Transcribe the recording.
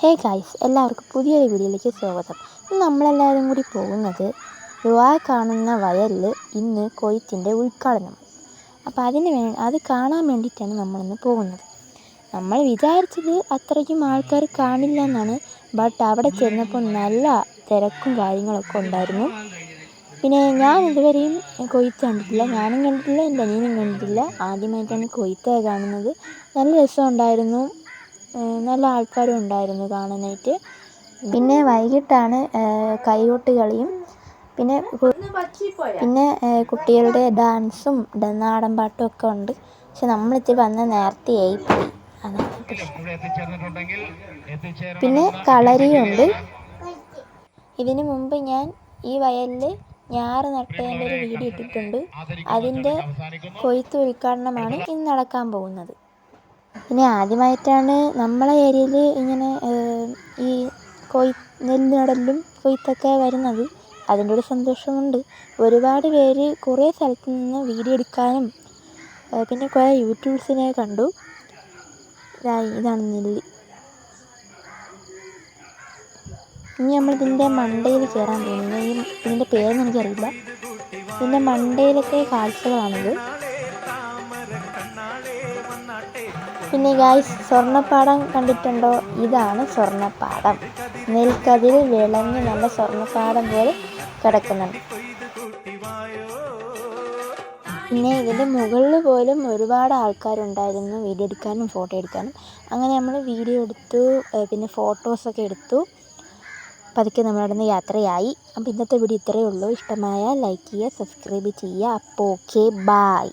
Hey guys, എല്ലാവർക്കും പുതിയൊരു വീഡിയോയിലേക്ക് സ്വാഗതം. ഇന്ന് നമ്മളെല്ലാവരും കൂടി പോകുന്നത് ആ കാണുന്ന വയലിൽ ഇന്ന് കൊയ്ത്തിൻ്റെ ഉദ്ഘാടനം. അപ്പോൾ അത് കാണാൻ വേണ്ടിയിട്ടാണ് നമ്മളിന്ന് പോകുന്നത്. നമ്മൾ വിചാരിച്ചത് അത്രയ്ക്കും ആൾക്കാർ കാണില്ല എന്നാണ്. ബട്ട് അവിടെ ചെന്നപ്പോൾ നല്ല തിരക്കും കാര്യങ്ങളൊക്കെ ഉണ്ടായിരുന്നു. പിന്നെ ഞാൻ ഇതുവരെയും കൊയ്ത്ത് കണ്ടിട്ടില്ല, ഞാനും കണ്ടിട്ടില്ല, എൻ്റെ അനിയനും കണ്ടിട്ടില്ല. ആദ്യമായിട്ടാണ് കൊയ്ത്ത് കാണുന്നത്. നല്ല രസമുണ്ടായിരുന്നു, നല്ല ആൾക്കാരും ഉണ്ടായിരുന്നു കാണാനായിട്ട്. പിന്നെ വൈകിട്ടാണ് കൈകൊട്ട് കളിയും പിന്നെ കുട്ടികളുടെ ഡാൻസും നാടൻ പാട്ടും ഒക്കെ ഉണ്ട്. പക്ഷെ നമ്മളിത്തിരി വന്ന നേരത്തെയായി പോയി, അതാണ്. പിന്നെ കളരിയുണ്ട്. ഇതിനു മുമ്പ് ഞാൻ ഈ വയലിൽ ഞാറ് നട്ടതിൻ്റെ ഒരു വീഡിയോ ഇട്ടിട്ടുണ്ട്. അതിൻ്റെ കൊയ്ത്ത് ഉദ്ഘാടനമാണ് ഇന്ന് നടക്കാൻ പോകുന്നത്. പിന്നെ ആദ്യമായിട്ടാണ് നമ്മളെ ഏരിയയിൽ ഇങ്ങനെ ഈ നെല്ല് നടലും കൊയ്ത്തൊക്കെ വരുന്നത്. അതിൻ്റെ ഒരു സന്തോഷമുണ്ട്. ഒരുപാട് പേര് കുറേ സ്ഥലത്ത് നിന്ന് വീഡിയോ എടുക്കാനും പിന്നെ കുറേ യൂട്യൂബ്സിനെ കണ്ടു. ഇതാണ് നെല്ല്. ഇനി നമ്മളിതിൻ്റെ മണ്ടയിൽ കയറാൻ പോകുന്നത്. ഇതിൻ്റെ പേരൊന്നും എനിക്കറിയില്ല. ഇതിൻ്റെ മണ്ടയിലത്തെ കാഴ്ചകളാണിത്. പിന്നെ ഗായ്സ്, സ്വർണ്ണപ്പാടം കണ്ടിട്ടുണ്ടോ? ഇതാണ് സ്വർണ്ണപ്പാടം. നെൽക്കതിർ വിളഞ്ഞ് നല്ല സ്വർണ്ണപ്പാടം പോലെ കിടക്കുന്നുണ്ട്. പിന്നെ ഇതിൻ്റെ മുകളിൽ പോലും ഒരുപാട് ആൾക്കാരുണ്ടായിരുന്നു വീഡിയോ എടുക്കാനും ഫോട്ടോ എടുക്കാനും. അങ്ങനെ നമ്മൾ വീഡിയോ എടുത്തു, പിന്നെ ഫോട്ടോസൊക്കെ എടുത്തു. പതുക്കെ നമ്മളവിടെ നിന്ന് യാത്രയായി. അപ്പോൾ ഇന്നത്തെ വീഡിയോ ഇത്രയേ ഉള്ളൂ. ഇഷ്ടമായാൽ ലൈക്ക് ചെയ്യുക, സബ്സ്ക്രൈബ് ചെയ്യുക. അപ്പോൾ ഓക്കെ, ബായ്.